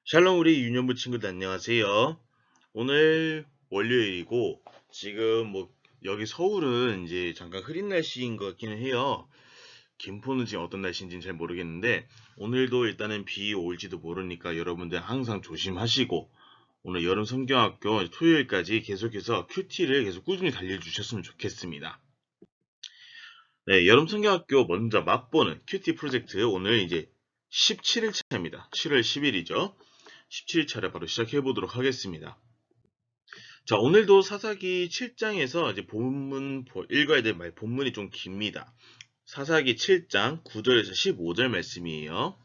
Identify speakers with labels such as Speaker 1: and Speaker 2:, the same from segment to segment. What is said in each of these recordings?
Speaker 1: 샬롬 우리 유년부 친구들 안녕하세요. 오늘 월요일이고 지금 여기 서울은 이제 잠깐 흐린 날씨인 것 같기는 해요. 김포는 지금 어떤 날씨인지는 잘 모르겠는데 오늘도 일단은 비 올지도 모르니까 여러분들 항상 조심하시고 오늘 여름 성경학교 토요일까지 계속해서 큐티를 계속 꾸준히 달려주셨으면 좋겠습니다. 네, 여름 성경학교 먼저 맛보는 큐티 프로젝트 오늘 이제 17일차입니다. 7월 10일이죠. 17차례 바로 시작해 보도록 하겠습니다. 자, 오늘도 사사기 7장에서 이제 읽어야 될 본문이 좀 깁니다. 사사기 7장 9절에서 15절 말씀이에요.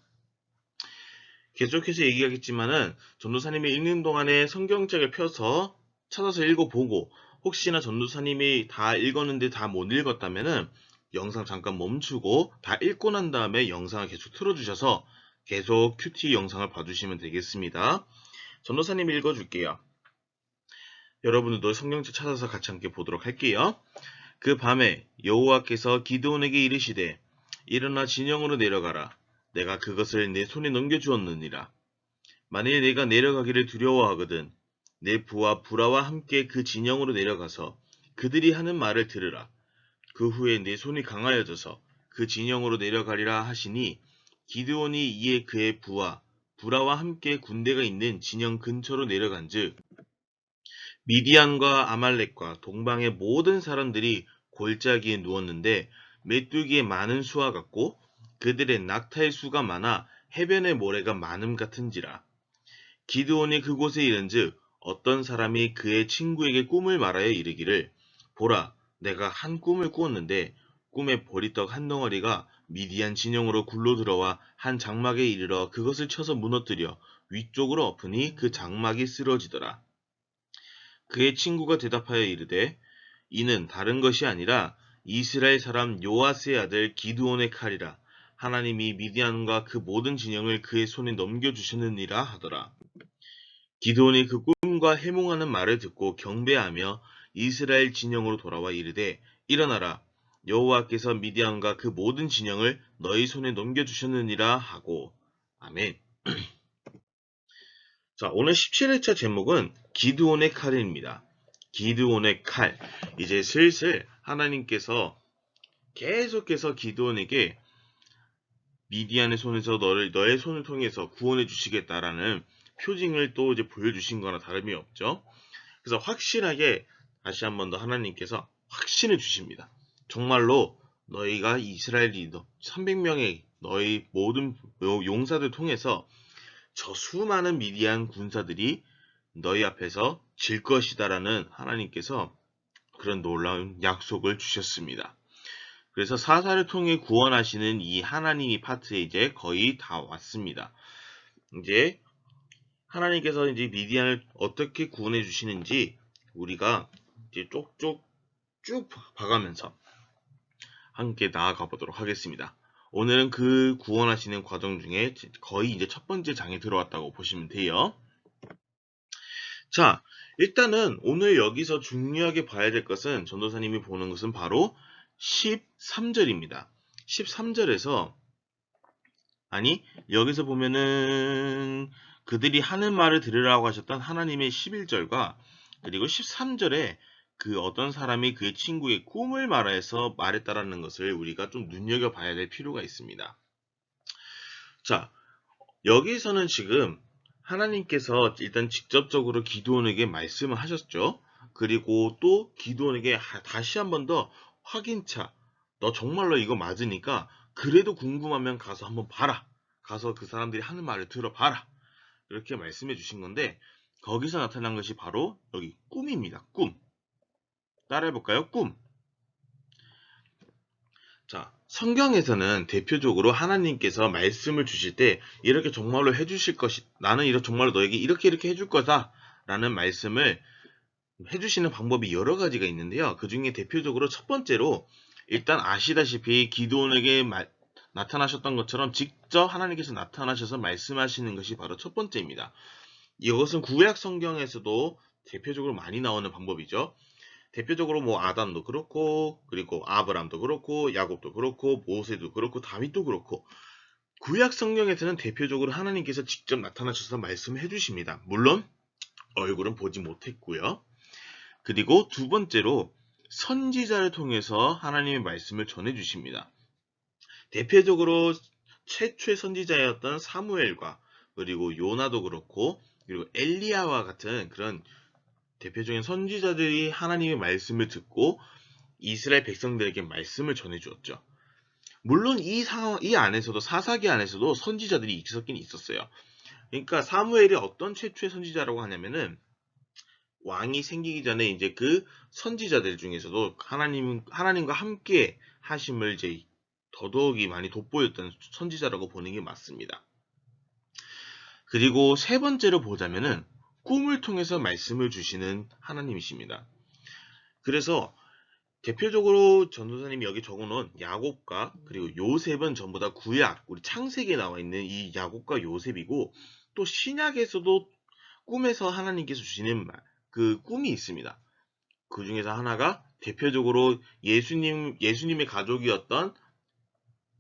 Speaker 1: 계속해서 얘기하겠지만은 전도사님이 읽는 동안에 성경책을 펴서 찾아서 읽어보고 혹시나 전도사님이 다 읽었는데 다 못 읽었다면은 영상 잠깐 멈추고 다 읽고 난 다음에 영상을 계속 틀어주셔서 계속 큐티 영상을 봐주시면 되겠습니다. 전도사님 읽어줄게요. 여러분들도 성경책 찾아서 같이 함께 보도록 할게요. 그 밤에 여호와께서 기드온에게 이르시되 일어나 진영으로 내려가라. 내가 그것을 내 손에 넘겨주었느니라. 만일 내가 내려가기를 두려워하거든 내 부하 부라와 함께 그 진영으로 내려가서 그들이 하는 말을 들으라. 그 후에 내 손이 강하여져서 그 진영으로 내려가리라 하시니 기드온이 이에 그의 부하 부라와 함께 군대가 있는 진영 근처로 내려간즉 미디안과 아말렉과 동방의 모든 사람들이 골짜기에 누웠는데 메뚜기의 많은 수와 같고 그들의 낙타의 수가 많아 해변의 모래가 많음 같은지라. 기드온이 그곳에 이른즉 어떤 사람이 그의 친구에게 꿈을 말하여 이르기를 보라 내가 한 꿈을 꾸었는데 꿈에 보리떡 한 덩어리가 미디안 진영으로 굴러 들어와 한 장막에 이르러 그것을 쳐서 무너뜨려 위쪽으로 엎으니 그 장막이 쓰러지더라. 그의 친구가 대답하여 이르되 이는 다른 것이 아니라 이스라엘 사람 요아스의 아들 기드온의 칼이라. 하나님이 미디안과 그 모든 진영을 그의 손에 넘겨주셨느니라 하더라. 기드온이 그 꿈과 해몽하는 말을 듣고 경배하며 이스라엘 진영으로 돌아와 이르되 일어나라. 여호와께서 미디안과 그 모든 진영을 너희 손에 넘겨주셨느니라 하고. 아멘. 자, 오늘 17회차 제목은 기드온의 칼입니다. 기드온의 칼. 이제 슬슬 하나님께서 계속해서 기드온에게 미디안의 손에서 너의 손을 통해서 구원해 주시겠다라는 표징을 또 이제 보여주신 거나 다름이 없죠. 그래서 확실하게 다시 한 번 더 하나님께서 확신을 주십니다. 정말로 너희가 이스라엘 리더 300명의 너희 모든 용사들 통해서 저 수많은 미디안 군사들이 너희 앞에서 질 것이다라는 하나님께서 그런 놀라운 약속을 주셨습니다. 그래서 사사를 통해 구원하시는 이 하나님이 파트에 이제 거의 다 왔습니다. 이제 하나님께서 이제 미디안을 어떻게 구원해 주시는지 우리가 이제 쪽쪽 쭉 봐가면서 함께 나아가 보도록 하겠습니다. 오늘은 그 구원하시는 과정 중에 거의 이제 첫 번째 장에 들어왔다고 보시면 돼요. 자, 일단은 오늘 여기서 중요하게 봐야 될 것은 전도사님이 보는 것은 바로 13절입니다. 13절에서 아니 여기서 보면은 그들이 하는 말을 들으라고 하셨던 하나님의 11절과 그리고 13절에 그 어떤 사람이 그의 친구의 꿈을 말해서 말했다라는 것을 우리가 좀 눈여겨봐야 될 필요가 있습니다. 자, 여기서는 지금 하나님께서 일단 직접적으로 기드온에게 말씀을 하셨죠. 그리고 또 기드온에게 다시 한 번 더 확인차. 너 정말로 이거 맞으니까 그래도 궁금하면 가서 한번 봐라. 가서 그 사람들이 하는 말을 들어봐라. 이렇게 말씀해 주신 건데 거기서 나타난 것이 바로 여기 꿈입니다. 꿈. 따라해볼까요? 꿈. 자, 성경에서는 대표적으로 하나님께서 말씀을 주실 때 이렇게 정말로 해주실 것이 나는 이렇게 정말로 너에게 이렇게 해줄 거다 라는 말씀을 해주시는 방법이 여러 가지가 있는데요. 그 중에 대표적으로 첫 번째로 일단 아시다시피 기드온에게 나타나셨던 것처럼 직접 하나님께서 나타나셔서 말씀하시는 것이 바로 첫 번째입니다. 이것은 구약 성경에서도 대표적으로 많이 나오는 방법이죠. 대표적으로 뭐 아담도 그렇고 그리고 아브람도 그렇고 야곱도 그렇고 모세도 그렇고 다윗도 그렇고 구약 성경에서는 대표적으로 하나님께서 직접 나타나셔서 말씀해 주십니다. 물론 얼굴은 보지 못했고요. 그리고 두 번째로 선지자를 통해서 하나님의 말씀을 전해 주십니다. 대표적으로 최초의 선지자였던 사무엘과 그리고 요나도 그렇고 그리고 엘리야와 같은 그런 대표적인 선지자들이 하나님의 말씀을 듣고 이스라엘 백성들에게 말씀을 전해 주었죠. 물론 이 안에서도 사사기 안에서도 선지자들이 있었긴 있었어요. 그러니까 사무엘이 어떤 최초의 선지자라고 하냐면은 왕이 생기기 전에 이제 그 선지자들 중에서도 하나님과 함께 하심을 이제 더더욱이 많이 돋보였던 선지자라고 보는 게 맞습니다. 그리고 세 번째로 보자면은 꿈을 통해서 말씀을 주시는 하나님이십니다. 그래서 대표적으로 전도사님이 여기 적어놓은 야곱과 그리고 요셉은 전부 다 구약, 우리 창세기에 나와 있는 이 야곱과 요셉이고 또 신약에서도 꿈에서 하나님께서 주시는 그 꿈이 있습니다. 그 중에서 하나가 대표적으로 예수님의 가족이었던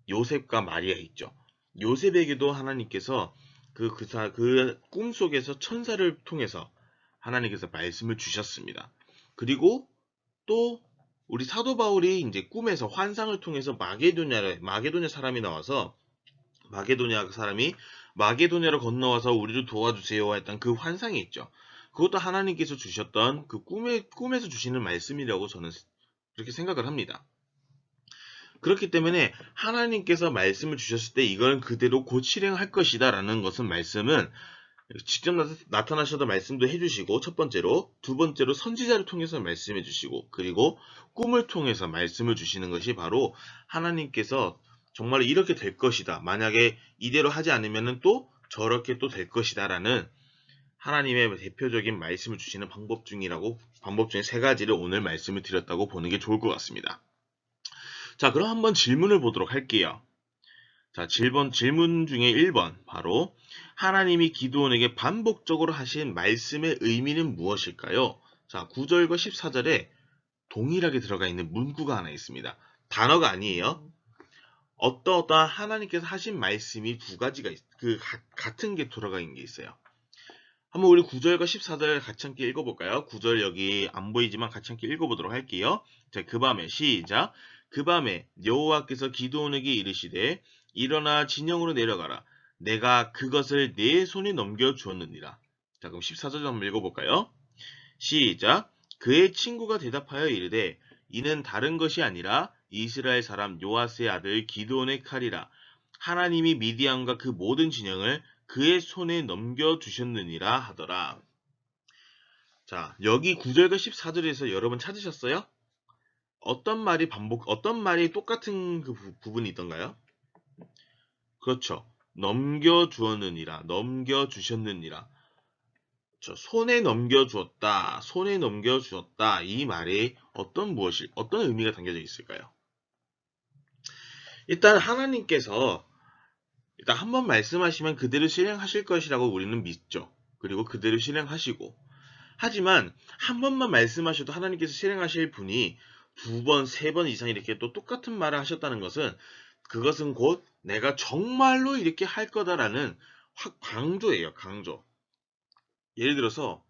Speaker 1: 요셉과 마리아 있죠. 요셉에게도 하나님께서 그 꿈속에서 천사를 통해서 하나님께서 말씀을 주셨습니다. 그리고 또 우리 사도 바울이 이제 꿈에서 환상을 통해서 마게도냐 사람이 나와서 마게도냐 사람이 마게도냐로 건너와서 우리를 도와주세요 했던 그 환상이 있죠. 그것도 하나님께서 주셨던 그 꿈에서 주시는 말씀이라고 저는 그렇게 생각을 합니다. 그렇기 때문에 하나님께서 말씀을 주셨을 때 이걸 그대로 곧 실행할 것이다 라는 것은 말씀은 직접 나타나셔서 말씀도 해주시고 첫 번째로 두 번째로 선지자를 통해서 말씀해 주시고 그리고 꿈을 통해서 말씀을 주시는 것이 바로 하나님께서 정말 이렇게 될 것이다. 만약에 이대로 하지 않으면 또 저렇게 또 될 것이다 라는 하나님의 대표적인 말씀을 주시는 방법 중에 세 가지를 오늘 말씀을 드렸다고 보는 게 좋을 것 같습니다. 자, 그럼 한번 질문을 보도록 할게요. 자, 질문 중에 1번 바로 하나님이 기드온에게 반복적으로 하신 말씀의 의미는 무엇일까요? 자, 9절과 14절에 동일하게 들어가 있는 문구가 하나 있습니다. 단어가 아니에요. 어떠한 하나님께서 하신 말씀이 두 가지가 같은 게 들어가 있는 게 있어요. 한번 우리 9절과 14절 같이 함께 읽어볼까요? 9절 여기 안 보이지만 같이 함께 읽어보도록 할게요. 자, 그 밤에 시작. 그 밤에 여호와께서 기드온에게 이르시되 일어나 진영으로 내려가라. 내가 그것을 내 손에 넘겨주었느니라. 자, 그럼 14절 한번 읽어볼까요? 시작. 그의 친구가 대답하여 이르되 이는 다른 것이 아니라 이스라엘 사람 요아스의 아들 기드온의 칼이라. 하나님이 미디안과 그 모든 진영을 그의 손에 넘겨주셨느니라 하더라. 자, 여기 9절과 14절에서 여러분 찾으셨어요? 어떤 말이 똑같은 그 부분이 있던가요? 그렇죠. 넘겨주었느니라, 넘겨주셨느니라. 손에 넘겨주었다, 손에 넘겨주었다. 이 말에 어떤 의미가 담겨져 있을까요? 일단 하나님께서 일단 한번 말씀하시면 그대로 실행하실 것이라고 우리는 믿죠. 그리고 그대로 실행하시고. 하지만 한 번만 말씀하셔도 하나님께서 실행하실 분이 두 번, 세 번 이상 이렇게 또 똑같은 말을 하셨다는 것은 그것은 곧 내가 정말로 이렇게 할 거다라는 강조예요. 강조. 예를 들어서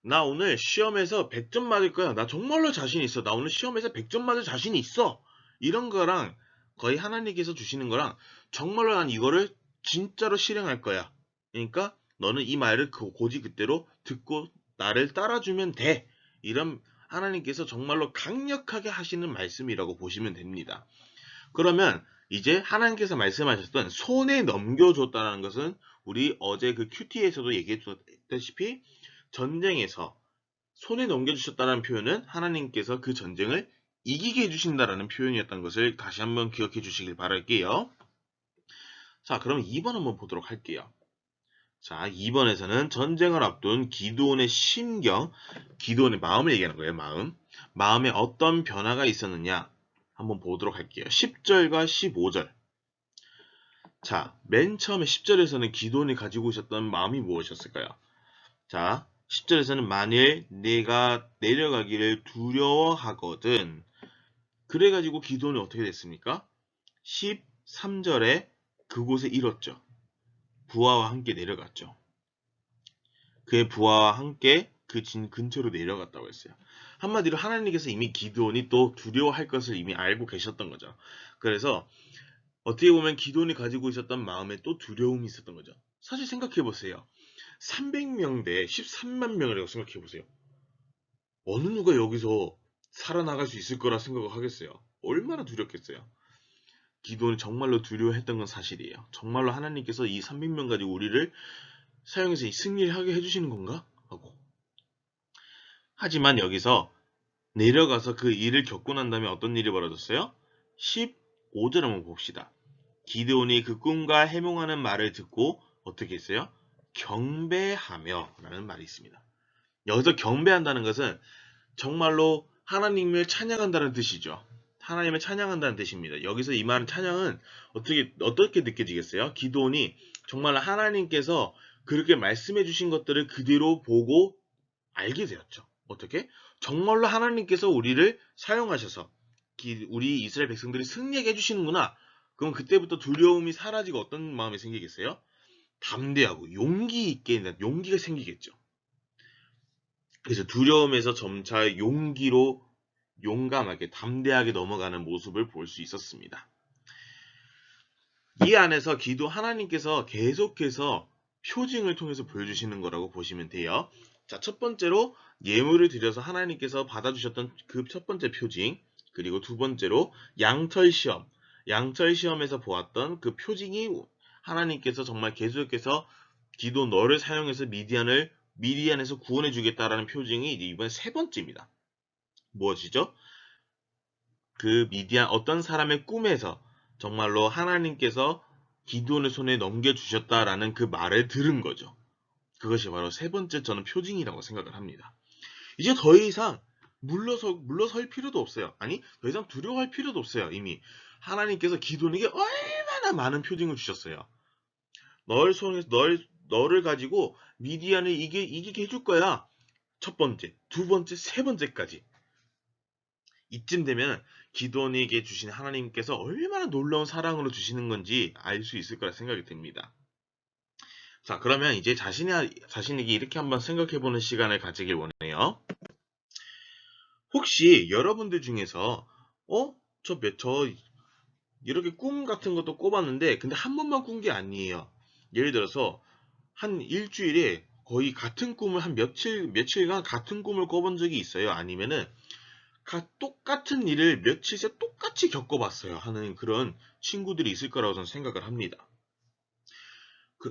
Speaker 1: 나 오늘 시험에서 100점 맞을 거야. 나 정말로 자신 있어. 나 오늘 시험에서 100점 맞을 자신 있어. 이런 거랑 거의 하나님께서 주시는 거랑 정말로 난 이거를 진짜로 실행할 거야. 그러니까 너는 이 말을 고지 그대로 듣고 나를 따라주면 돼. 이런 하나님께서 정말로 강력하게 하시는 말씀이라고 보시면 됩니다. 그러면 이제 하나님께서 말씀하셨던 손에 넘겨줬다는 것은 우리 어제 그 큐티에서도 얘기했다시피 전쟁에서 손에 넘겨주셨다는 표현은 하나님께서 그 전쟁을 이기게 해주신다라는 표현이었던 것을 다시 한번 기억해 주시길 바랄게요. 자, 그럼 2번 한번 보도록 할게요. 자, 2번에서는 전쟁을 앞둔 기드온의 기드온의 마음을 얘기하는 거예요. 마음에 어떤 변화가 있었느냐 한번 보도록 할게요. 10절과 15절. 자, 맨 처음에 10절에서는 기드온이 가지고 있었던 마음이 무엇이었을까요? 자, 10절에서는 만일 내가 내려가기를 두려워하거든. 그래가지고 기드온이 어떻게 됐습니까? 13절에 그곳에 이뤘죠. 부하와 함께 내려갔죠. 그의 부하와 함께 그 진 근처로 내려갔다고 했어요. 한마디로 하나님께서 이미 기드온이 또 두려워할 것을 이미 알고 계셨던 거죠. 그래서 어떻게 보면 기드온이 가지고 있었던 마음에 또 두려움이 있었던 거죠. 사실 생각해 보세요. 300명 대 13만 명이라고 생각해 보세요. 어느 누가 여기서 살아나갈 수 있을 거라 생각을 하겠어요. 얼마나 두렵겠어요. 기드온이 정말로 두려워했던 건 사실이에요. 정말로 하나님께서 이 300명 가지고 우리를 사용해서 승리를 하게 해주시는 건가? 하고. 하지만 여기서 내려가서 그 일을 겪고 난 다음에 어떤 일이 벌어졌어요? 15절 한번 봅시다. 기드온이 그 꿈과 해몽하는 말을 듣고 어떻게 했어요? 경배하며 라는 말이 있습니다. 여기서 경배한다는 것은 정말로 하나님을 찬양한다는 뜻이죠. 하나님을 찬양한다는 뜻입니다. 여기서 이 말은 찬양은 어떻게 느껴지겠어요? 기드온이 정말 하나님께서 그렇게 말씀해 주신 것들을 그대로 보고 알게 되었죠. 어떻게? 정말로 하나님께서 우리를 사용하셔서 우리 이스라엘 백성들이 승리하게 해주시는구나. 그럼 그때부터 두려움이 사라지고 어떤 마음이 생기겠어요? 담대하고 용기 있게 용기가 생기겠죠. 그래서 두려움에서 점차 용기로 용감하게 담대하게 넘어가는 모습을 볼 수 있었습니다. 이 안에서 기도 하나님께서 계속해서 표징을 통해서 보여주시는 거라고 보시면 돼요. 자, 첫 번째로 예물을 드려서 하나님께서 받아주셨던 그 첫 번째 표징, 그리고 두 번째로 양털 시험, 양털 시험에서 보았던 그 표징이 하나님께서 정말 계속해서 기도 너를 사용해서 미디안에서 구원해 주겠다라는 표징이 이번 세 번째입니다. 무엇이죠? 그 미디안 어떤 사람의 꿈에서 정말로 하나님께서 기드온의 손에 넘겨주셨다라는 그 말을 들은 거죠. 그것이 바로 세 번째 저는 표징이라고 생각을 합니다. 이제 더 이상 물러설 필요도 없어요. 아니, 더 이상 두려워할 필요도 없어요. 이미 하나님께서 기드온에게 얼마나 많은 표징을 주셨어요. 너를 가지고 미디안을 이기게 해줄 거야. 첫 번째, 두 번째, 세 번째까지. 이쯤 되면 기드온에게 주신 하나님께서 얼마나 놀라운 사랑으로 주시는 건지 알 수 있을 거라 생각이 듭니다. 자, 그러면 이제 자신에게 이렇게 한번 생각해보는 시간을 가지길 원해요. 혹시 여러분들 중에서 저 이렇게 꿈 같은 것도 꿔봤는데 근데 한 번만 꾼 게 아니에요. 예를 들어서 한 일주일에 거의 같은 꿈을 한 며칠간 같은 꿈을 꿔본 적이 있어요. 아니면은 똑같은 일을 며칠째 똑같이 겪어봤어요 하는 그런 친구들이 있을 거라고 저는 생각을 합니다.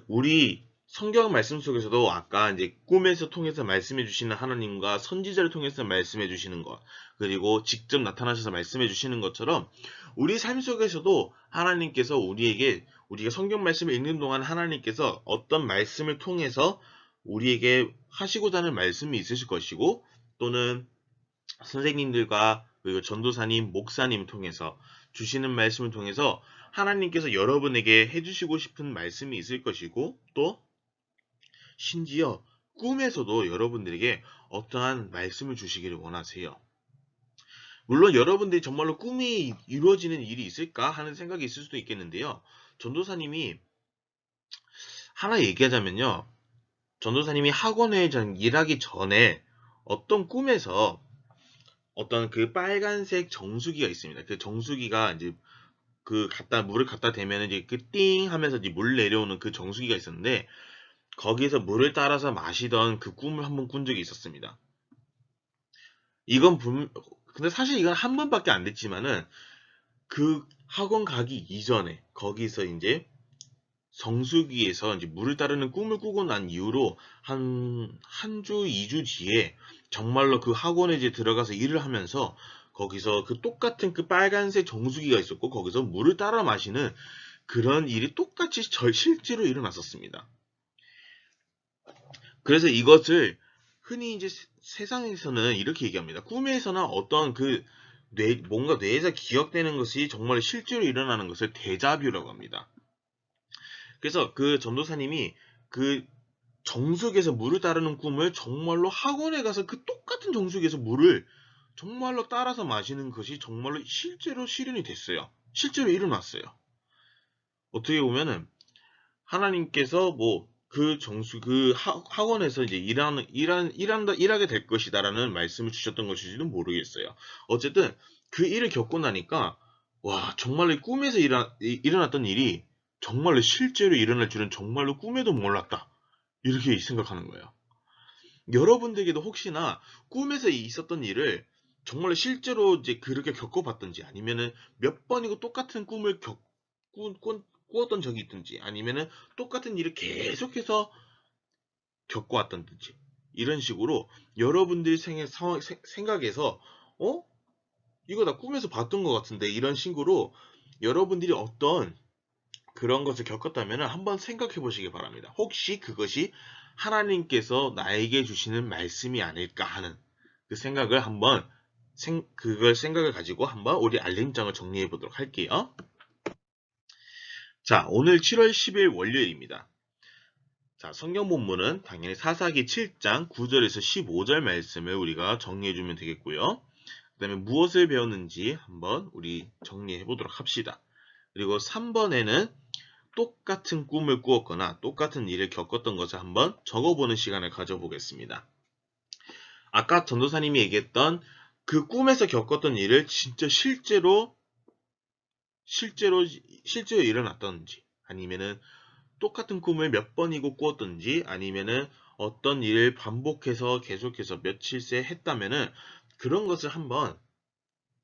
Speaker 1: 우리 성경 말씀 속에서도 아까 이제 꿈에서 통해서 말씀해 주시는 하나님과 선지자를 통해서 말씀해 주시는 것, 그리고 직접 나타나셔서 말씀해 주시는 것처럼 우리 삶 속에서도 하나님께서 우리가 성경 말씀을 읽는 동안 하나님께서 어떤 말씀을 통해서 우리에게 하시고자 하는 말씀이 있으실 것이고, 또는 선생님들과 그리고 전도사님, 목사님 통해서 주시는 말씀을 통해서 하나님께서 여러분에게 해주시고 싶은 말씀이 있을 것이고, 또 심지어 꿈에서도 여러분들에게 어떠한 말씀을 주시기를 원하세요. 물론 여러분들이 정말로 꿈이 이루어지는 일이 있을까 하는 생각이 있을 수도 있겠는데요. 전도사님이 하나 얘기하자면요. 전도사님이 학원에 일하기 전에 어떤 꿈에서 어떤 그 빨간색 정수기가 있습니다. 그 정수기가 이제 물을 갖다 대면 이제 그 띵 하면서 이제 물 내려오는 그 정수기가 있었는데, 거기에서 물을 따라서 마시던 그 꿈을 한번 꾼 적이 있었습니다. 근데 사실 이건 한 번밖에 안 됐지만은 그 학원 가기 이전에 거기서 이제 정수기에서 이제 물을 따르는 꿈을 꾸고 난 이후로 한 주, 2주 뒤에 정말로 그 학원에 이제 들어가서 일을 하면서 거기서 그 똑같은 그 빨간색 정수기가 있었고 거기서 물을 따라 마시는 그런 일이 똑같이 실제로 일어났었습니다. 그래서 이것을 흔히 이제 세상에서는 이렇게 얘기합니다. 꿈에서나 어떤 뭔가 뇌에서 기억되는 것이 정말 실제로 일어나는 것을 데자뷰라고 합니다. 그래서 그 전도사님이 그 정수기에서 물을 따르는 꿈을 정말로 학원에 가서 그 똑같은 정수기에서 물을 정말로 따라서 마시는 것이 정말로 실제로 실현이 됐어요. 실제로 일어났어요. 어떻게 보면은 하나님께서 뭐 그 학원에서 이제 일하게 될 것이다라는 말씀을 주셨던 것인지는 모르겠어요. 어쨌든 그 일을 겪고 나니까 와, 정말로 꿈에서 일어났던 일이 정말로 실제로 일어날 줄은 정말로 꿈에도 몰랐다. 이렇게 생각하는 거예요. 여러분들에게도 혹시나 꿈에서 있었던 일을 정말로 실제로 이제 그렇게 겪어봤던지 아니면은 몇 번이고 똑같은 꿈을 꾸었던 적이 있든지 아니면은 똑같은 일을 계속해서 겪어왔던지 이런 식으로 여러분들이 생각에서 어? 이거 나 꿈에서 봤던 것 같은데 이런 식으로 여러분들이 어떤 그런 것을 겪었다면 한번 생각해 보시기 바랍니다. 혹시 그것이 하나님께서 나에게 주시는 말씀이 아닐까 하는 그 생각을 한번 그걸 생각을 가지고 한번 우리 알림장을 정리해 보도록 할게요. 자, 오늘 7월 10일 월요일입니다. 자, 성경 본문은 당연히 사사기 7장 9절에서 15절 말씀을 우리가 정리해 주면 되겠고요. 그 다음에 무엇을 배웠는지 한번 우리 정리해 보도록 합시다. 그리고 3번에는 똑같은 꿈을 꾸었거나 똑같은 일을 겪었던 것을 한번 적어보는 시간을 가져보겠습니다. 아까 전도사님이 얘기했던 그 꿈에서 겪었던 일을 진짜 실제로 일어났던지 아니면은 똑같은 꿈을 몇 번이고 꾸었던지 아니면은 어떤 일을 반복해서 계속해서 며칠새 했다면은 그런 것을 한번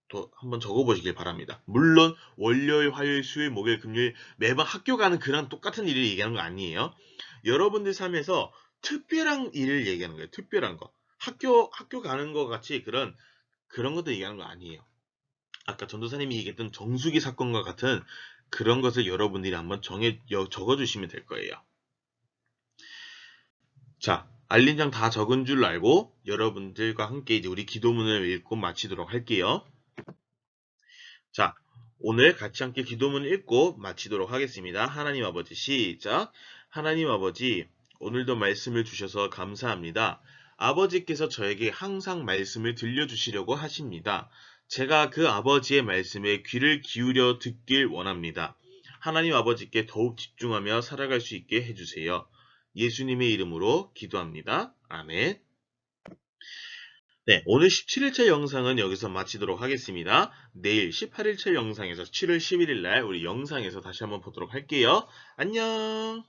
Speaker 1: 적어보시길 바랍니다. 물론 월요일, 화요일, 수요일, 목요일, 금요일 매번 학교 가는 그런 똑같은 일을 얘기하는 거 아니에요. 여러분들 삶에서 특별한 일을 얘기하는 거예요. 특별한 거. 학교 가는 거 같이 그런 것도 얘기하는 거 아니에요. 아까 전도사님이 얘기했던 정수기 사건과 같은 그런 것을 여러분들이 한번 적어주시면 될 거예요. 자, 알림장 다 적은 줄 알고 여러분들과 함께 이제 우리 기도문을 읽고 마치도록 할게요. 자, 오늘 같이 함께 기도문을 읽고 마치도록 하겠습니다. 하나님 아버지 시작. 하나님 아버지, 오늘도 말씀을 주셔서 감사합니다. 아버지께서 저에게 항상 말씀을 들려주시려고 하십니다. 제가 그 아버지의 말씀에 귀를 기울여 듣길 원합니다. 하나님 아버지께 더욱 집중하며 살아갈 수 있게 해주세요. 예수님의 이름으로 기도합니다. 아멘. 네, 오늘 17일차 영상은 여기서 마치도록 하겠습니다. 내일 18일차 영상에서 7월 11일 날 우리 영상에서 다시 한번 보도록 할게요. 안녕!